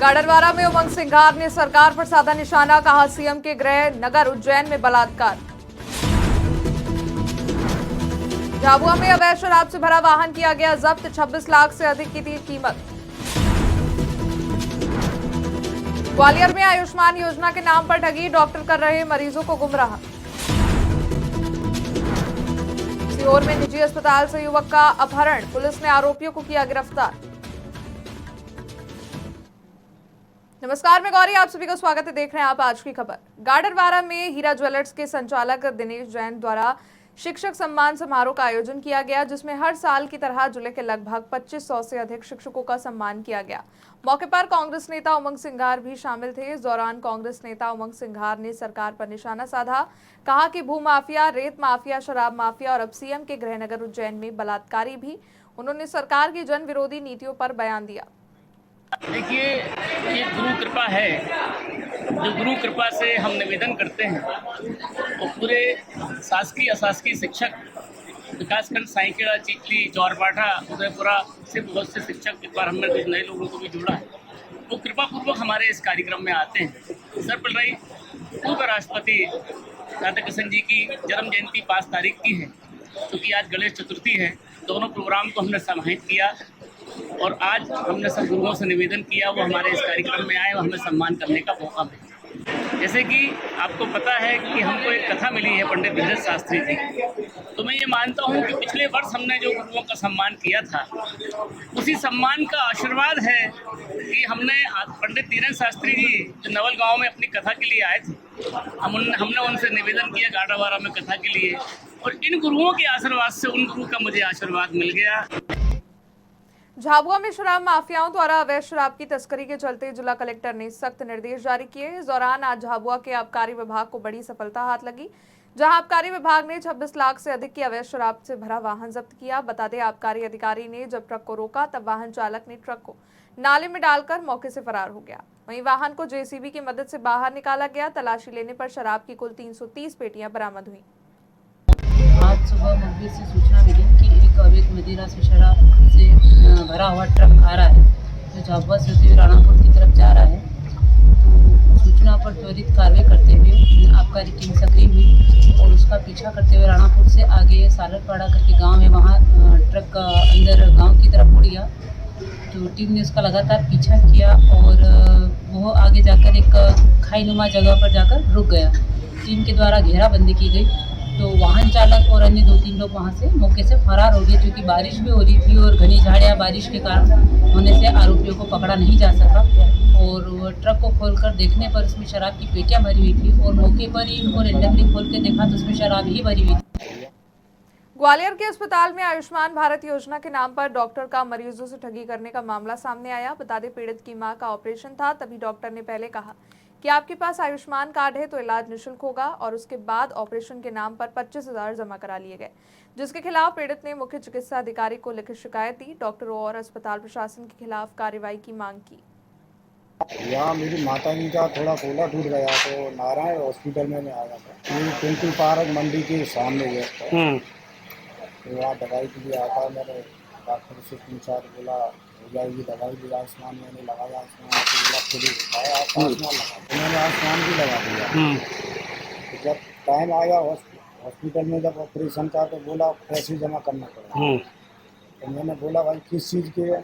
गाडरवारा में उमंग सिंघार ने सरकार पर साधा निशाना, कहा सीएम के गृह नगर उज्जैन में बलात्कार। झाबुआ में अवैध शराब से भरा वाहन किया गया जब्त, 26 लाख से अधिक की थी कीमत। ग्वालियर में आयुष्मान योजना के नाम पर ठगी, डॉक्टर कर रहे मरीजों को गुमराह। सीहोर में निजी अस्पताल से युवक का अपहरण, पुलिस ने आरोपियों को किया गिरफ्तार। नमस्कार, मैं गौरी, आप सभी का स्वागत है। देख रहे हैं आप आज की खबर। गाडरवारा में हीरा ज्वेलर्स के संचालक दिनेश जैन द्वारा शिक्षक सम्मान समारोह का आयोजन किया गया, जिसमें हर साल की तरह जिले के लगभग 2500 से अधिक शिक्षकों का सम्मान किया गया। मौके पर कांग्रेस नेता उमंग सिंघार भी शामिल थे। इस दौरान कांग्रेस नेता उमंग सिंघार ने सरकार पर निशाना साधा, कहा कि भूमाफिया, रेत माफिया, शराब माफिया और अब सीएम के गृहनगर उज्जैन में बलात्कारी भी। उन्होंने सरकार की जन विरोधी नीतियों पर बयान दिया। देखिए, ये गुरु कृपा है। जो गुरु कृपा से हम निवेदन करते हैं वो पूरे शासकीय अशासकीय शिक्षक विकासखंड साइकेड़ा, चिखली, चौरपाठा, उदयपुरा से बहुत से शिक्षक, इस बार हमने कुछ नए लोगों को भी जोड़ा है, वो कृपा पूर्वक हमारे इस कार्यक्रम में आते हैं। सर्वपल्ली पूर्व राष्ट्रपति राधाकृष्ण जी की जन्म जयंती 5 तारीख की है, क्योंकि आज गणेश चतुर्थी है। दोनों प्रोग्राम को हमने समाहित किया और आज हमने सब गुरुओं से निवेदन किया वो हमारे इस कार्यक्रम में आए और हमें सम्मान करने का मौका मिले। जैसे कि आपको पता है कि हमको एक कथा मिली है पंडित धीरज शास्त्री जी, तो मैं ये मानता हूँ कि पिछले वर्ष हमने जो गुरुओं का सम्मान किया था, उसी सम्मान का आशीर्वाद है कि हमने पंडित धीरज शास्त्री जी जो नवल गाँव में अपनी कथा के लिए आए थे, हमने उनसे निवेदन किया गाडरवारा में कथा के लिए, और इन गुरुओं के आशीर्वाद से उन गुरु का मुझे आशीर्वाद मिल गया। झाबुआ में शराब माफियाओं द्वारा अवैध शराब की तस्करी के चलते जिला कलेक्टर ने सख्त निर्देश जारी किए। इस दौरान आज झाबुआ के आबकारी विभाग को बड़ी सफलता हाथ लगी, जहां आबकारी विभाग ने 26 लाख से अधिक की अवैध शराब से भरा वाहन जब्त किया। बता दें, आबकारी अधिकारी ने जब ट्रक को रोका तब वाहन चालक ने ट्रक को नाले में डालकर मौके से फरार हो गया। वहीं वाहन को जेसीबी की मदद से बाहर निकाला गया। तलाशी लेने पर शराब की कुल 330 पेटियां बरामद हुई। आज सुबह मुखबिर से सूचना मिली कि एक अवैध मदिरा से शराब से भरा हुआ ट्रक आ रहा है, जो झाबुआ से होते हुए राणापुर की तरफ जा रहा है। तो सूचना पर त्वरित कार्रवाई करते हुए आबकारी टीम सक्रिय हुई और उसका पीछा करते हुए राणापुर से आगे सालरपाड़ा करके गांव है, वहां ट्रक अंदर गांव की तरफ मुड़ गया। तो टीम ने उसका लगातार पीछा किया और वो आगे जाकर एक खाईनुमा जगह पर जाकर रुक गया। टीम के द्वारा घेराबंदी की गई, तो वाहन चालक और अन्य 2-3 लोग वहां से मौके से फरार हो गए। क्योंकि बारिश भी हो रही थी और घनी झाड़ियाँ बारिश के कारण होने से आरोपियों को पकड़ा नहीं जा सका। और ट्रक को खोलकर देखने पर उसमें शराब की पेटियां भरी हुई थी और मौके पर ही इनको रेंडमली खोल के देखा तो उसमें शराब ही भरी हुई थी। ग्वालियर के अस्पताल में आयुष्मान भारत योजना के नाम पर डॉक्टर का मरीजों से ठगी करने का मामला सामने आया। बता दें, पीड़ित की मां का ऑपरेशन था, तभी डॉक्टर ने पहले कहा कि आपके पास आयुष्मान कार्ड है तो इलाज निःशुल्क होगा, और उसके बाद ऑपरेशन के नाम पर 25,000 जमा करा लिए गए, जिसके खिलाफ पीड़ित ने मुख्य चिकित्सा अधिकारी को लिखित शिकायत दी। डॉक्टरों और अस्पताल प्रशासन के खिलाफ कार्रवाई की मांग की। यहाँ मेरी माता जी का थोड़ा कोला टूट गया, तो नारायण हॉस्पिटल में आया था। ये पिंटू पार्क मंडी के सामने है, तो वहाँ दवाई के लिए आता। मैंने डॉक्टर से पूछा तो बोला हो जाएगी दवाई भी। आयुष्मान मैंने लगाया, आयुष्मान तो बोला फ्री होता है, आप आयुष्मान लगा, तो मैंने आयुष्मान भी लगा दिया। तो जब टाइम आया हॉस्पिटल में जब ऑपरेशन का, तो बोला पैसे जमा करना पड़ेगा। तो मैंने बोला भाई किस चीज़ के है?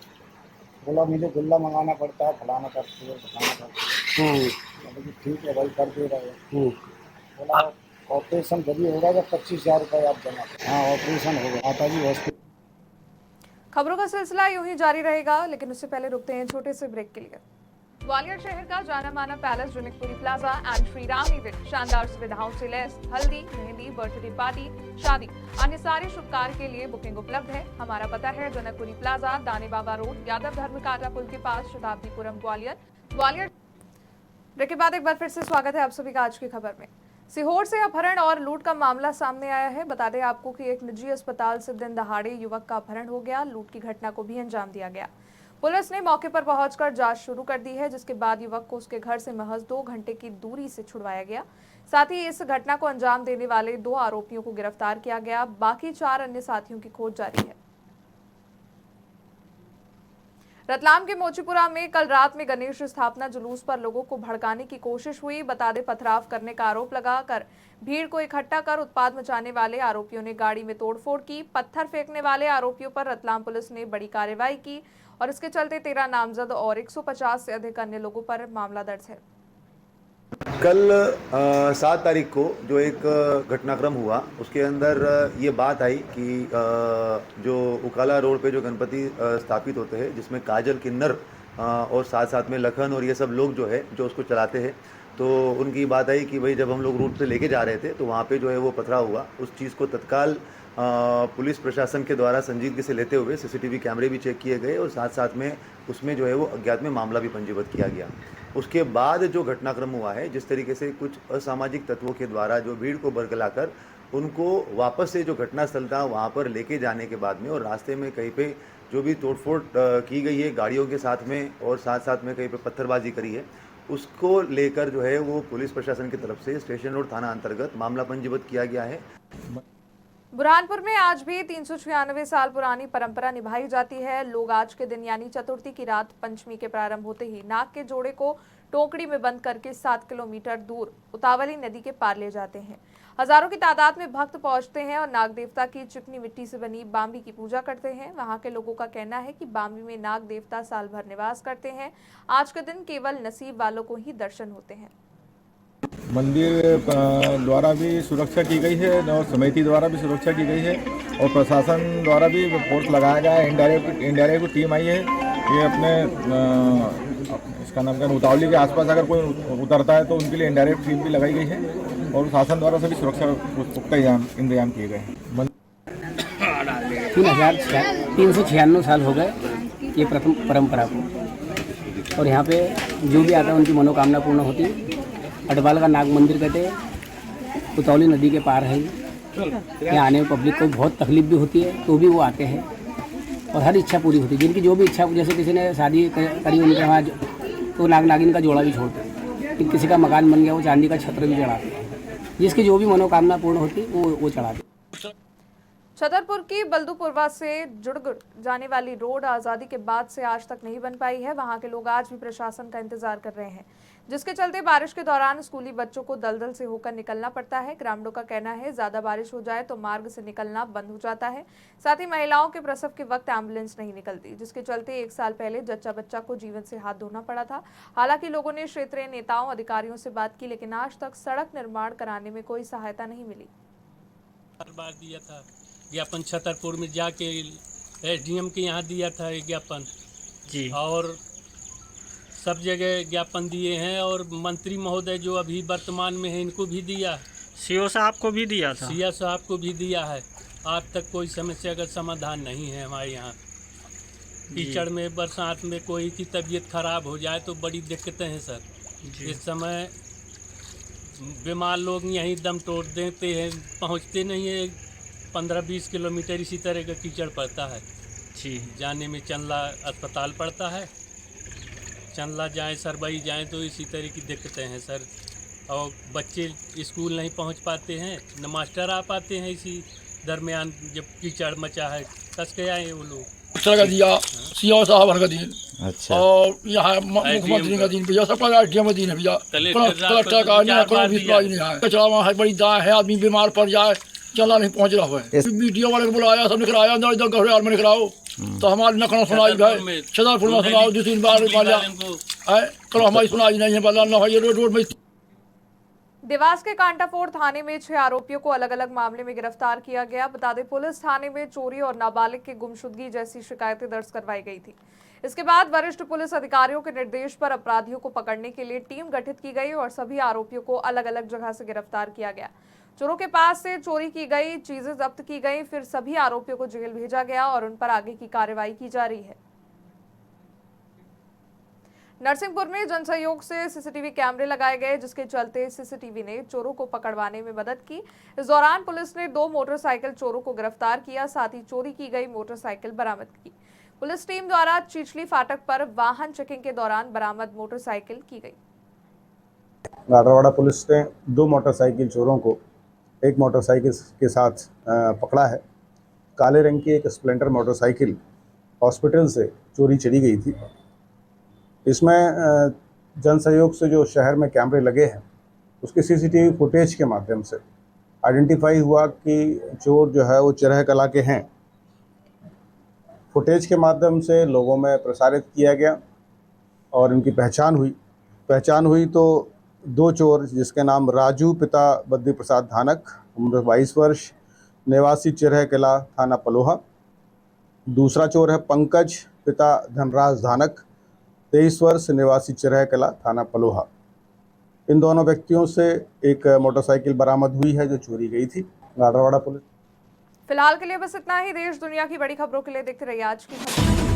बोला मुझे गुल्ला मंगाना पड़ता है, फलाना करते हुए बताना पड़ता है। मतलब ठीक है भाई, कर दे रहे। बोला ऑपरेशन जब होगा जब 25,000 रुपये आप जमा। हाँ, ऑपरेशन होगा माता जी हॉस्पिटल। खबरों का सिलसिला यूं ही जारी रहेगा, लेकिन उससे पहले रुकते हैं छोटे से ब्रेक के लिए। ग्वालियर शहर का जाना माना palace Janakpuri plaza and Shri Ram event शानदार सुविधाओं से लैस। हल्दी, मेहंदी, बर्थडे पार्टी, शादी, अन्य सारे शुभ कार्य के लिए बुकिंग उपलब्ध है। हमारा पता है जनकपुरी प्लाजा, दाने बाबा रोड, यादव धर्म काटा पुल के पास, शताब्दीपुरम, ग्वालियर। ब्रेक के बाद एक बार फिर से स्वागत है आप सभी का आज की खबर में। सीहोर से अपहरण और लूट का मामला सामने आया है। बता दें आपको कि एक निजी अस्पताल से दिन दहाड़े युवक का अपहरण हो गया। लूट की घटना को भी अंजाम दिया गया। पुलिस ने मौके पर पहुंचकर जांच शुरू कर दी है, जिसके बाद युवक को उसके घर से महज 2 घंटे की दूरी से छुड़वाया गया। साथ ही इस घटना को अंजाम देने वाले 2 आरोपियों को गिरफ्तार किया गया। बाकी 4 अन्य साथियों की खोज जारी है। रतलाम के मोचीपुरा में कल रात में गणेश स्थापना जुलूस पर लोगों को भड़काने की कोशिश हुई। बता दें, पथराव करने का आरोप लगाकर भीड़ को इकट्ठा कर उत्पात मचाने वाले आरोपियों ने गाड़ी में तोड़फोड़ की। पत्थर फेंकने वाले आरोपियों पर रतलाम पुलिस ने बड़ी कार्रवाई की और इसके चलते 13 नामजद और 150 से अधिक अन्य लोगों पर मामला दर्ज है। कल 7 तारीख को जो एक घटनाक्रम हुआ उसके अंदर ये बात आई कि जो उकाला रोड पे जो गणपति स्थापित होते हैं जिसमें काजल, किन्नर और साथ साथ में लखन और ये सब लोग जो है जो उसको चलाते हैं, तो उनकी बात आई कि भाई जब हम लोग रूट से लेके जा रहे थे तो वहाँ पे जो है वो पथराव हुआ। उस चीज़ को तत्काल पुलिस प्रशासन के द्वारा संजीदगी से लेते हुए सीसीटीवी कैमरे भी चेक किए गए और साथ साथ में उसमें जो है वो अज्ञात में मामला भी पंजीबद्ध किया गया। उसके बाद जो घटनाक्रम हुआ है, जिस तरीके से कुछ असामाजिक तत्वों के द्वारा जो भीड़ को बरगलाकर उनको वापस से जो घटनास्थल था वहाँ पर लेके जाने के बाद में और रास्ते में कहीं पे जो भी तोड़फोड़ की गई है गाड़ियों के साथ में और साथ साथ में कहीं पे पत्थरबाजी करी है, उसको लेकर जो है वो पुलिस प्रशासन की तरफ से स्टेशन रोड थाना अंतर्गत मामला पंजीबद्ध किया गया है। बुरहानपुर में आज भी 396 साल पुरानी परंपरा निभाई जाती है। लोग आज के दिन यानी चतुर्थी की रात पंचमी के प्रारंभ होते ही नाग के जोड़े को टोकरी में बंद करके 7 किलोमीटर दूर उतावली नदी के पार ले जाते हैं। हजारों की तादाद में भक्त पहुंचते हैं और नाग देवता की चिकनी मिट्टी से बनी बाम्बी की पूजा करते हैं। वहां के लोगों का कहना है कि बाम्बी में नाग देवता साल भर निवास करते हैं। आज के दिन केवल नसीब वालों को ही दर्शन होते हैं। मंदिर द्वारा भी सुरक्षा की गई है और समिति द्वारा भी सुरक्षा की गई है और प्रशासन द्वारा भी फोर्स लगाया गया है। इंडायरेक्ट टीम आई है। ये अपने इसका नाम क्या, उतावली के आसपास अगर कोई उतरता है तो उनके लिए इंडायरेक्ट टीम भी लगाई गई है और शासन द्वारा सभी सुरक्षा पुख्ता इंतजाम किए गए हैं। 396 साल हो गए ये प्रथम परंपरा को, और यहाँ पे जो भी आता है उनकी मनोकामना पूर्ण होती है। अडवाल का नाग मंदिर कहते हैं, उतौली नदी के पार है। यहाँ आने में पब्लिक को बहुत तकलीफ भी होती है तो भी वो आते हैं और हर इच्छा पूरी होती है। जिनकी जो भी इच्छा, जैसे किसी ने शादी करी उनके वहाँ तो नाग नागिन का जोड़ा भी छोड़ते हैं। किसी का मकान बन गया वो चांदी का छत्र भी चढ़ाते हैं। जिसकी जो भी मनोकामना पूर्ण होती वो चढ़ाते। छतरपुर की बल्दूपुरवा से जुड़ जाने वाली रोड आज़ादी के बाद से आज तक नहीं बन पाई है। वहां के लोग आज भी प्रशासन का इंतजार कर रहे हैं, जिसके चलते बारिश के दौरान स्कूली बच्चों को दलदल से होकर निकलना पड़ता है। ग्रामीणों का कहना है ज्यादा बारिश हो जाए तो मार्ग से निकलना बंद हो जाता है। साथ ही महिलाओं के प्रसव के वक्त एम्बुलेंस नहीं निकलती, जिसके चलते 1 साल पहले जच्चा बच्चा को जीवन से हाथ धोना पड़ा था। हालांकि लोगों ने क्षेत्रीय नेताओं अधिकारियों से बात की, लेकिन आज तक सड़क निर्माण कराने में कोई सहायता नहीं मिली। दिया था ज्ञापन, छतरपुर में जाके एसडीएम के यहाँ दिया था ज्ञापन जी, और सब जगह ज्ञापन दिए हैं और मंत्री महोदय जो अभी वर्तमान में है इनको भी दिया, सीओ साहब को भी दिया था, सीएस साहब को भी दिया है। आज तक कोई समस्या का समाधान नहीं है हमारे यहाँ। कीचड़ में बरसात में कोई की तबीयत खराब हो जाए तो बड़ी दिक्कतें हैं सर। इस समय बीमार लोग यहीं दम तोड़ देते हैं, पहुँचते नहीं है। 15-20 किलोमीटर इसी तरह का कीचड़ पड़ता है जी। जाने में चंदला अस्पताल पड़ता है, चंदला जाएं सरबई जाएं तो इसी तरह की दिक्कतें हैं सर। और बच्चे स्कूल नहीं पहुंच पाते हैं, न मास्टर आ पाते हैं इसी दरमियान जब कीचड़ मचा है। कस के आए वो लोग दिया सीओ साहब का दिन, अच्छा, और यहाँ मुख्यमंत्री का दिन भैया, सबका आईटीएम का दिन है भैया, कलेक्टर का कचरा वहाँ है, बड़ी दाएँ है, आदमी बीमार पड़ जाए चला नहीं पहुँच रहा है। वीडियो वाले को बुलाया, सब निकलाया, इधर घबराल में निकलाओ तो हमारी नखना सुनाई गए, छतरपुर में सुनाओ 2-3 बार करो, हमारी सुनाई नहीं है। बदला न ये रोड में। देवास के कांटाफोड़ थाने में 6 आरोपियों को अलग अलग मामले में गिरफ्तार किया गया। बता दें, पुलिस थाने में चोरी और नाबालिग की गुमशुदगी जैसी शिकायतें दर्ज करवाई गई थी। इसके बाद वरिष्ठ पुलिस अधिकारियों के निर्देश पर अपराधियों को पकड़ने के लिए टीम गठित की गई और सभी आरोपियों को अलग अलग जगह से गिरफ्तार किया गया। चोरों के पास से चोरी की गई चीजें जब्त की गई, फिर सभी आरोपियों को जेल भेजा गया और उन पर आगे की कार्रवाई की जा रही है। नरसिंहपुर में जनसहयोग से सीसीटीवी कैमरे लगाए गए, जिसके चलते सीसीटीवी ने चोरों को पकड़वाने में मदद की। इस दौरान पुलिस ने 2 मोटरसाइकिल चोरों को गिरफ्तार किया, साथ ही चोरी की गई मोटरसाइकिल बरामद की। पुलिस टीम द्वारा चिचली फाटक पर वाहन चेकिंग के दौरान बरामद मोटरसाइकिल की गई। लाडरवाड़ा पुलिस ने 2 मोटरसाइकिल चोरों को एक मोटरसाइकिल के साथ पकड़ा है। काले रंग की एक स्प्लेंडर मोटरसाइकिल हॉस्पिटल से चोरी चली गई थी। इसमें जन सहयोग से जो शहर में कैमरे लगे हैं उसके सीसीटीवी फुटेज के माध्यम से आइडेंटिफाई हुआ कि चोर जो है वो चिरह कला के हैं। फुटेज के माध्यम से लोगों में प्रसारित किया गया और इनकी पहचान हुई तो दो चोर जिसके नाम राजू पिता बद्री प्रसाद धानक उम्र 22 वर्ष निवासी चिरह किला थाना पलोहा, दूसरा चोर है पंकज पिता धनराज धानक 23 वर्ष निवासी चिरह किला थाना पलोहा। इन दोनों व्यक्तियों से एक मोटरसाइकिल बरामद हुई है जो चोरी गई थी। गाडरवाड़ा पुलिस। फिलहाल के लिए बस इतना ही। देश दुनिया की बड़ी खबरों के लिए देखते रहिए आज की खबर।